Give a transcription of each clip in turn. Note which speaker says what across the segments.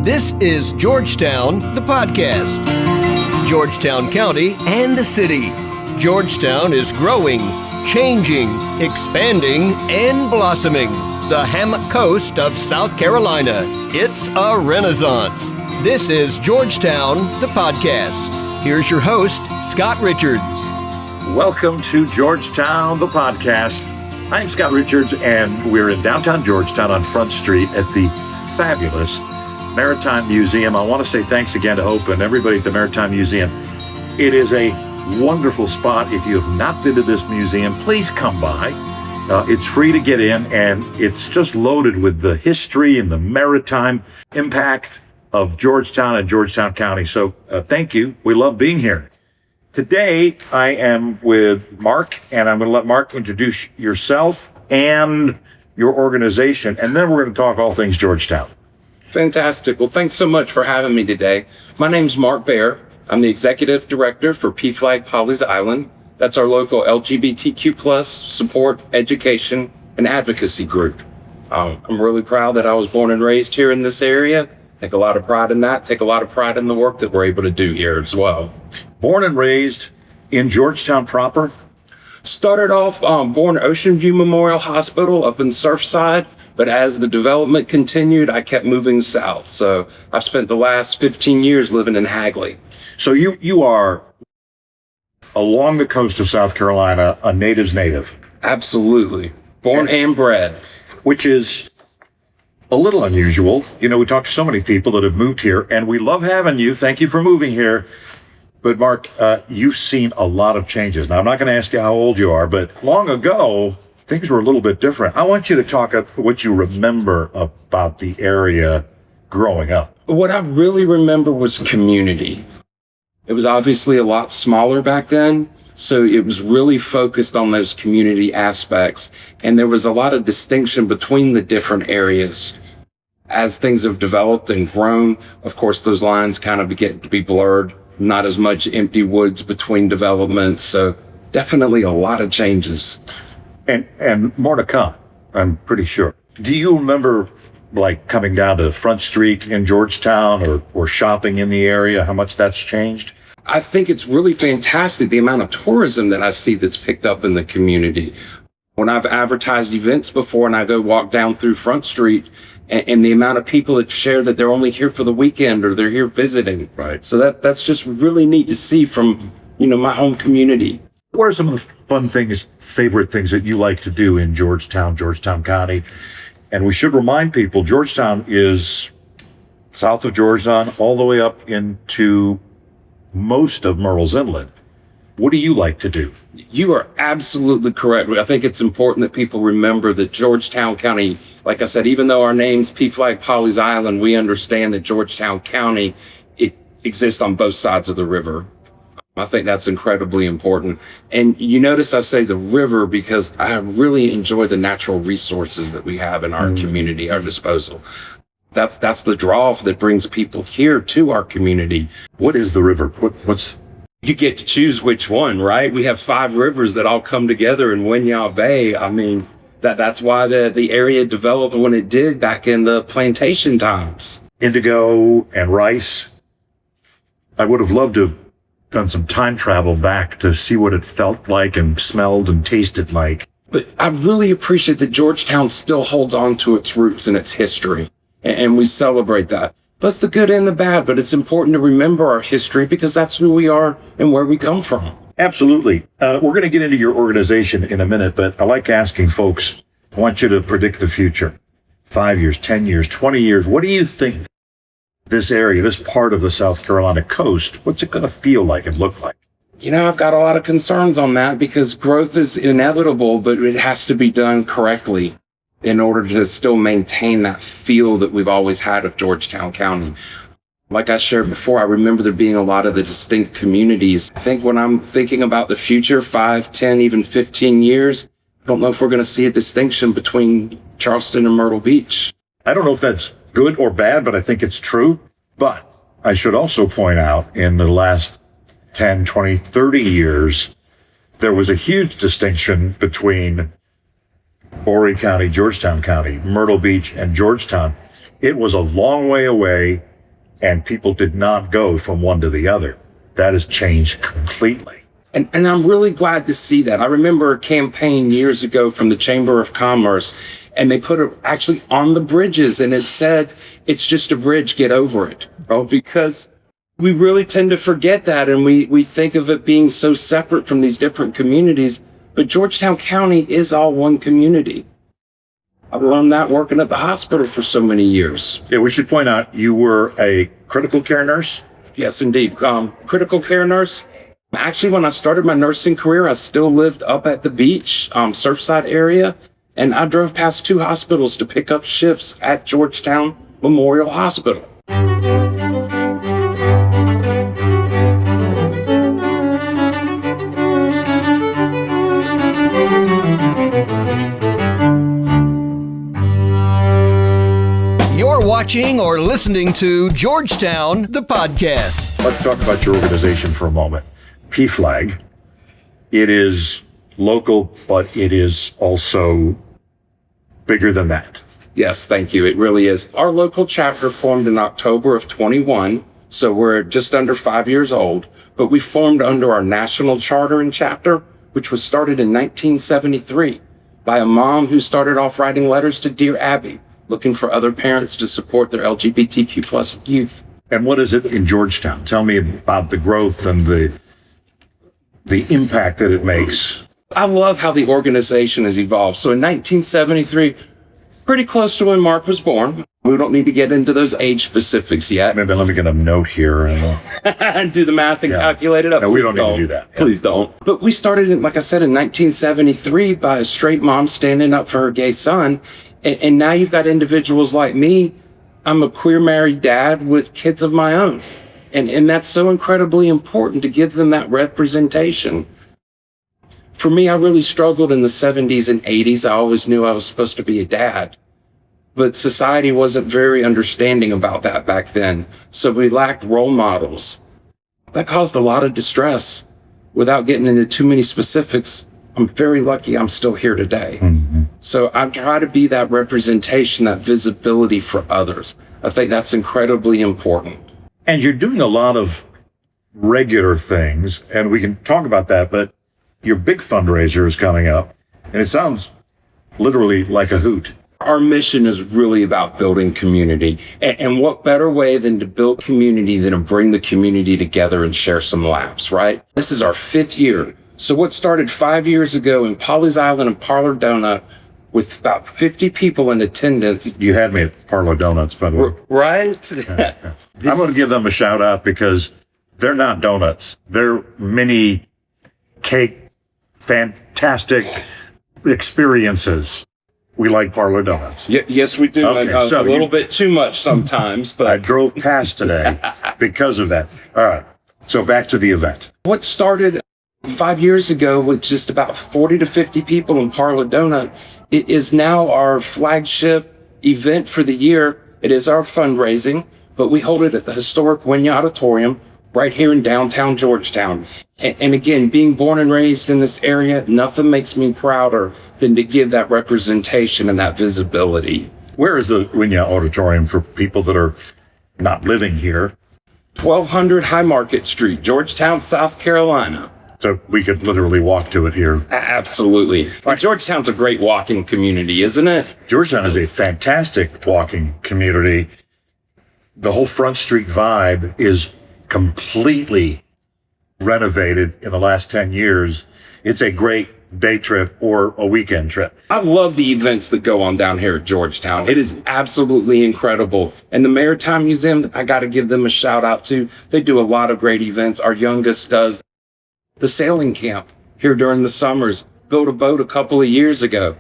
Speaker 1: This is Georgetown, the podcast. Georgetown County and the city. Georgetown is growing, changing, expanding, and blossoming. The Hammock Coast of South Carolina. It's a renaissance. This is Georgetown, the podcast. Here's your host, Scott Richards.
Speaker 2: Welcome to Georgetown, the podcast. I'm Scott Richards, and we're in downtown Georgetown on Front Street at the fabulous Maritime Museum. I want to say thanks again to Hope and everybody at the Maritime Museum. It is a wonderful spot. If you have not been to this museum, please come by. It's free to get in, and it's just loaded with the history and the maritime impact of Georgetown and Georgetown County. So thank you. We love being here. Today, I am with Mark, and I'm going to let Mark introduce yourself and your organization, and then we're going to talk all things Georgetown.
Speaker 3: Fantastic. Well, thanks so much for having me today. My name's Mark Baer. I'm the Executive Director for PFLAG Pawleys Island. That's our local LGBTQ plus support, education, and advocacy group. I'm really proud that I was born and raised here in this area. Take a lot of pride in that. Take a lot of pride in the work that we're able to do here as well.
Speaker 2: Born and raised in Georgetown proper?
Speaker 3: Started off born at Ocean View Memorial Hospital up in Surfside. But as the development continued, I kept moving south. So I've spent the last 15 years living in Hagley.
Speaker 2: So you are along the coast of South Carolina, a native's native.
Speaker 3: Absolutely. Born and bred.
Speaker 2: Which is a little unusual. You know, we talk to so many people that have moved here, and we love having you. Thank you for moving here. But Mark, you've seen a lot of changes. Now, I'm not going to ask you how old you are, but long ago, things were a little bit different. I want you to talk about what you remember about the area growing up.
Speaker 3: What I really remember was community. It was obviously a lot smaller back then, so it was really focused on those community aspects, and there was a lot of distinction between the different areas. As things have developed and grown, of course, those lines kind of get to be blurred, not as much empty woods between developments, so definitely a lot of changes.
Speaker 2: And more to come, I'm pretty sure. Do you remember, like, coming down to Front Street in Georgetown or shopping in the area, how much that's changed?
Speaker 3: I think it's really fantastic, the amount of tourism that I see that's picked up in the community. When I've advertised events before and I go walk down through Front Street, and the amount of people that share that they're only here for the weekend or they're here visiting.
Speaker 2: Right.
Speaker 3: So that's just really neat to see from, my home community.
Speaker 2: What are some of the fun things, favorite things that you like to do in Georgetown County? And we should remind people, Georgetown is south of Georgetown all the way up into most of Murrells Inlet. What do you like to do?
Speaker 3: You are absolutely correct. I think it's important that people remember that Georgetown County, like I said, even though our name's PFLAG Pawleys Island, we understand that Georgetown County, it exists on both sides of the river. I think that's incredibly important. And you notice I say the river because I really enjoy the natural resources that we have in our community, our disposal. That's the draw that brings people here to our community.
Speaker 2: What is the river? What's
Speaker 3: You get to choose which one, right? We have 5 rivers that all come together in Winyah Bay. I mean, that's why the area developed when it did back in the plantation times.
Speaker 2: Indigo and rice. I would have loved to have done some time travel back to see what it felt like and smelled and tasted like.
Speaker 3: But I really appreciate that Georgetown still holds on to its roots and its history, and we celebrate that. Both the good and the bad, but it's important to remember our history because that's who we are and where we come from.
Speaker 2: Absolutely. We're going to get into your organization in a minute, but I like asking folks, I want you to predict the future. 5 years, 10 years, 20 years. What do you think this area, this part of the South Carolina coast, what's it going to feel like and look like?
Speaker 3: I've got a lot of concerns on that because growth is inevitable, but it has to be done correctly in order to still maintain that feel that we've always had of Georgetown County. Like I shared before, I remember there being a lot of the distinct communities. I think when I'm thinking about the future, 5, 10, even 15 years, I don't know if we're going to see a distinction between Charleston and Myrtle Beach.
Speaker 2: I don't know if that's good or bad, but I think it's true. But I should also point out in the last 10, 20, 30 years, there was a huge distinction between Horry County, Georgetown County, Myrtle Beach, and Georgetown. It was a long way away. and people did not go from one to the other. That has changed completely.
Speaker 3: And I'm really glad to see that. I remember a campaign years ago from the Chamber of Commerce, and they put it actually on the bridges, and it said, "It's just a bridge, get over it."
Speaker 2: Oh,
Speaker 3: Because we really tend to forget that, and we think of it being so separate from these different communities. But Georgetown County is all one community. I've learned that working at the hospital for so many years.
Speaker 2: yeah, we should point out you were a critical care nurse.
Speaker 3: Yes, indeed. Critical care nurse. Actually, when I started my nursing career, I still lived up at the beach, Surfside area, and I drove past 2 hospitals to pick up shifts at Georgetown Memorial Hospital.
Speaker 1: You're watching or listening to Georgetown, the podcast.
Speaker 2: Let's talk about your organization for a moment. PFLAG. It is local, but it is also bigger than that.
Speaker 3: Yes, thank you. It really is. Our local chapter formed in October of 21, so we're just under 5 years old, but we formed under our national charter and chapter, which was started in 1973 by a mom who started off writing letters to Dear Abby, looking for other parents to support their LGBTQ plus youth.
Speaker 2: And what is it in Georgetown? Tell me about the growth and the impact that it makes.
Speaker 3: I love how the organization has evolved. So in 1973, pretty close to when Mark was born. We don't need to get into those age specifics yet.
Speaker 2: Maybe let me get a note here and
Speaker 3: do the math and calculate it up.
Speaker 2: No, we don't need to do that. Yeah.
Speaker 3: Please don't. But we started, like I said, in 1973 by a straight mom standing up for her gay son. And now you've got individuals like me. I'm a queer married dad with kids of my own. And that's so incredibly important to give them that representation. For me, I really struggled in the 70s and 80s. I always knew I was supposed to be a dad. But society wasn't very understanding about that back then. So we lacked role models. That caused a lot of distress. Without getting into too many specifics, I'm very lucky I'm still here today.
Speaker 2: Mm-hmm.
Speaker 3: So I try to be that representation, that visibility for others. I think that's incredibly important.
Speaker 2: And you're doing a lot of regular things, and we can talk about that, but your big fundraiser is coming up, and it sounds literally like a hoot.
Speaker 3: Our mission is really about building community. And what better way than to build community than to bring the community together and share some laughs, right? This is our 5th year. So what started 5 years ago in Pawleys Island and Parlor Donut with about 50 people in attendance.
Speaker 2: You had me at Parlo Donuts, by the way.
Speaker 3: Right?
Speaker 2: I'm going to give them a shout out because they're not donuts. They're mini cake, fantastic experiences. We like Parlo Donuts.
Speaker 3: Yes, we do.
Speaker 2: Okay,
Speaker 3: A little bit too much sometimes, but
Speaker 2: I drove past today because of that. All right. So back to the event.
Speaker 3: What started 5 years ago with just about 40 to 50 people in Parlor Donut, it is now our flagship event for the year. It is our fundraising, but we hold it at the historic Winya Auditorium right here in downtown Georgetown. And again, being born and raised in this area, nothing makes me prouder than to give that representation and that visibility.
Speaker 2: Where is the Winya Auditorium for people that are not living here?
Speaker 3: 1200 High Market Street, Georgetown, South Carolina.
Speaker 2: So we could literally walk to it here.
Speaker 3: Absolutely. Georgetown's a great walking community, isn't it?
Speaker 2: Georgetown is a fantastic walking community. The whole Front Street vibe is completely renovated in the last 10 years. It's a great day trip or a weekend trip.
Speaker 3: I love the events that go on down here at Georgetown. It is absolutely incredible. And the Maritime Museum, I got to give them a shout out to. They do a lot of great events. Our youngest does the sailing camp here during the summers. Built a boat a couple of years ago.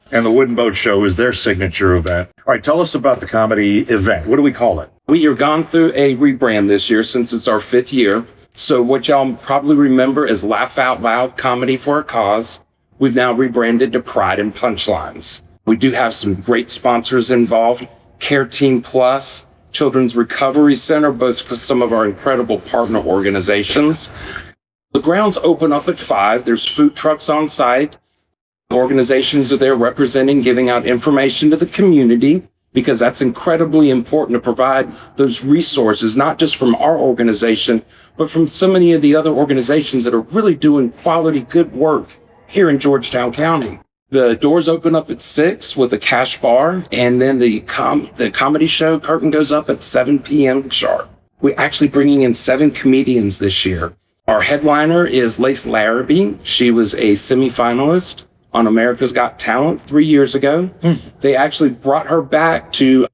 Speaker 2: And the Wooden Boat Show is their signature event. All right, tell us about the comedy event. What do we call it?
Speaker 3: We are gone through a rebrand this year since it's our 5th year. So what y'all probably remember is Laugh Out Loud Comedy for a Cause. We've now rebranded to Pride and Punchlines. We do have some great sponsors involved. Care Team Plus, Children's Recovery Center, both for some of our incredible partner organizations. The grounds open up at 5. There's food trucks on site. Organizations are there representing, giving out information to the community. because that's incredibly important to provide those resources, not just from our organization, but from so many of the other organizations that are really doing quality, good work here in Georgetown County. The doors open up at 6 with a cash bar, and then the comedy show curtain goes up at 7 p.m. sharp. We're actually bringing in 7 comedians this year. Our headliner is Lace Larrabee. She was a semifinalist on America's Got Talent 3 years ago. They actually brought her back to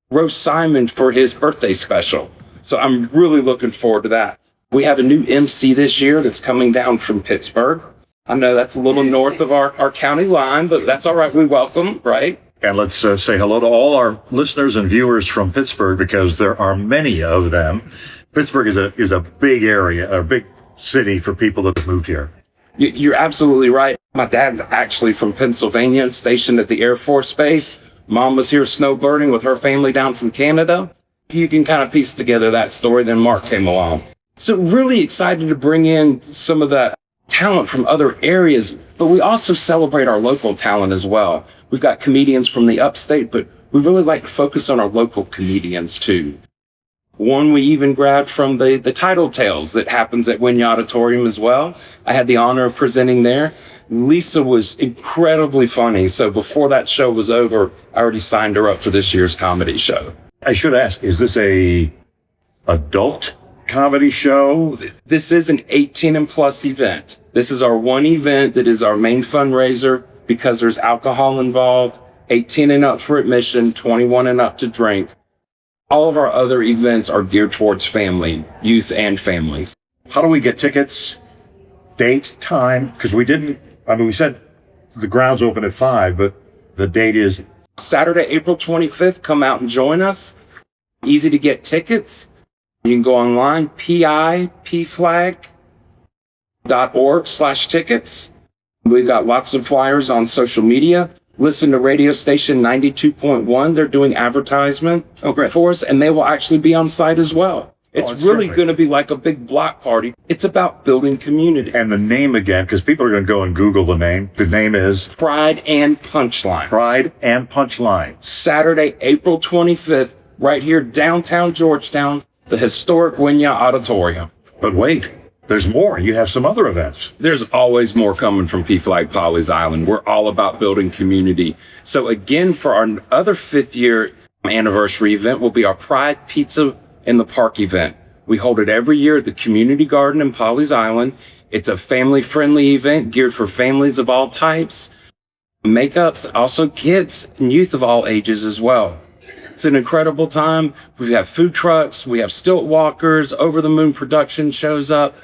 Speaker 3: roast Simon for his birthday special. So I'm really looking forward to that. We have a new MC this year that's coming down from Pittsburgh. I know that's a little north of our county line, but that's all right. We welcome, right?
Speaker 2: And let's say hello to all our listeners and viewers from Pittsburgh, because there are many of them. Pittsburgh is a big area, a big city for people that have moved here.
Speaker 3: You're absolutely right. My dad's actually from Pennsylvania, stationed at the Air Force Base. Mom was here snowbirding with her family down from Canada. You can kind of piece together that story. Then Mark came along. So really excited to bring in some of that talent from other areas, but we also celebrate our local talent as well. We've got comedians from the upstate, but we really like to focus on our local comedians too. One we even grabbed from the Title Tales that happens at Winya Auditorium as well. I had the honor of presenting there. Lisa was incredibly funny, so before that show was over, I already signed her up for this year's comedy show.
Speaker 2: I should ask, is this a adult comedy show?
Speaker 3: This is an 18 and plus event. This is our one event that is our main fundraiser because there's alcohol involved, 18 and up for admission, 21 and up to drink. All of our other events are geared towards family, youth and families.
Speaker 2: How do we get tickets? Date, time? Because we said the grounds open at 5, but the date is
Speaker 3: Saturday, April 25th. Come out and join us. Easy to get tickets. You can go online, PFLAG.org/tickets. We've got lots of flyers on social media. Listen to radio station 92.1. They're doing advertisement for us, and they will actually be on site as well. It's really going to be like a big block party. It's about building community.
Speaker 2: And the name again, because people are going to go and Google the name. The name is
Speaker 3: Pride and Punchlines.
Speaker 2: Pride and Punchline.
Speaker 3: Saturday, April 25th, right here downtown Georgetown, the historic Winya Auditorium.
Speaker 2: But wait, there's more. You have some other events.
Speaker 3: There's always more coming from PFLAG Pawleys Island. We're all about building community. So again, for our other 5th year anniversary event will be our Pride Pizza in the Park event. We hold it every year at the Community Garden in Pawleys Island. It's a family-friendly event geared for families of all types, makeups, also kids and youth of all ages as well. It's an incredible time. We have food trucks, we have stilt walkers, Over the Moon production shows up.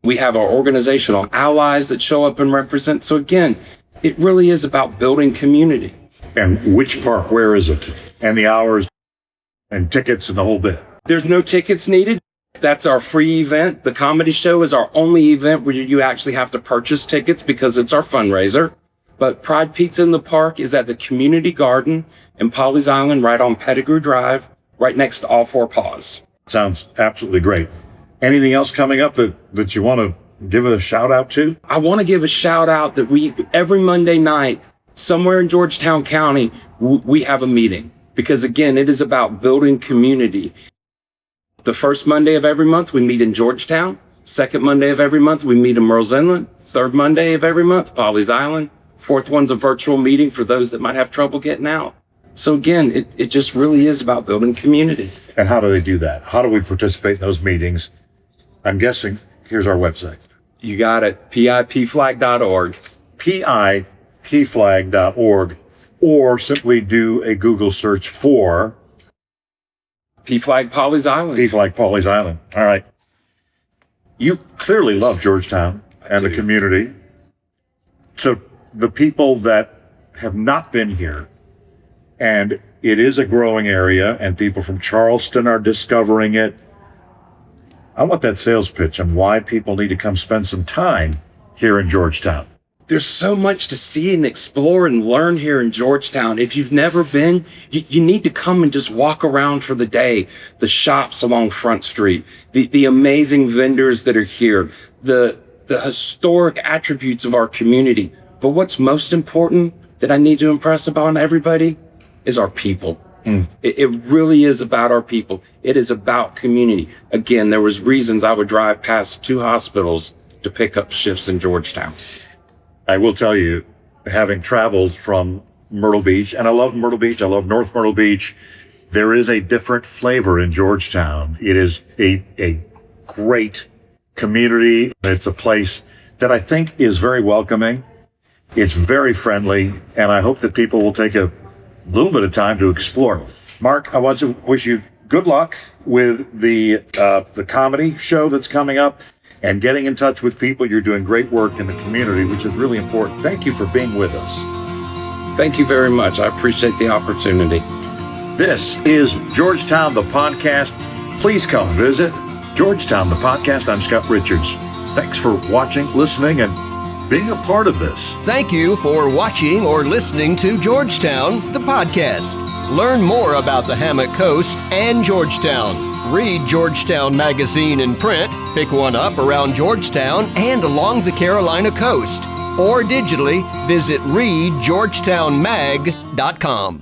Speaker 3: We have our organizational allies that show up and represent. So again, it really is about building community.
Speaker 2: And which park, where is it? And the hours and tickets and the whole bit.
Speaker 3: There's no tickets needed. That's our free event. The comedy show is our only event where you actually have to purchase tickets because it's our fundraiser. But Pride Pizza in the Park is at the Community Garden in Pawleys Island, right on Pettigrew Drive, right next to All Four Paws.
Speaker 2: Sounds absolutely great. Anything else coming up that you want to give a shout out to?
Speaker 3: I want to give a shout out that every Monday night, somewhere in Georgetown County, we have a meeting. Because again, it is about building community. The first Monday of every month, we meet in Georgetown. Second Monday of every month, we meet in Merle's Inlet. Third Monday of every month, Pawleys Island. Fourth one's a virtual meeting for those that might have trouble getting out. So again, it just really is about building community.
Speaker 2: And how do they do that? How do we participate in those meetings? I'm guessing, here's our website.
Speaker 3: You got it, PIPFlag.org.
Speaker 2: PIPFlag.org, or simply do a Google search for
Speaker 3: PFLAG Pawleys Island.
Speaker 2: PFLAG Pawleys Island. All right. You clearly love Georgetown and the community. So the people that have not been here, and it is a growing area, and people from Charleston are discovering it. I want that sales pitch on why people need to come spend some time here in Georgetown.
Speaker 3: There's so much to see and explore and learn here in Georgetown. If you've never been, you need to come and just walk around for the day. The shops along Front Street, the amazing vendors that are here, the historic attributes of our community. But what's most important that I need to impress upon everybody is our people. It really is about our people. It is about community. Again, there was reasons I would drive past 2 hospitals to pick up shifts in Georgetown.
Speaker 2: I will tell you, having traveled from Myrtle Beach, and I love Myrtle Beach, I love North Myrtle Beach, there is a different flavor in Georgetown. It is a great community. It's a place that I think is very welcoming. It's very friendly, and I hope that people will take a little bit of time to explore. Mark, I want to wish you good luck with the comedy show that's coming up and getting in touch with people. You're doing great work in the community, which is really important. Thank you for being with us.
Speaker 3: Thank you very much. I appreciate the opportunity.
Speaker 2: This is Georgetown, the podcast. Please come visit Georgetown, the podcast. I'm Scott Richards. Thanks for watching, listening, and being a part of this.
Speaker 1: Thank you for watching or listening to Georgetown, the podcast. Learn more about the Hammock Coast and Georgetown. Read Georgetown Magazine in print, pick one up around Georgetown and along the Carolina coast. Or digitally, visit readgeorgetownmag.com.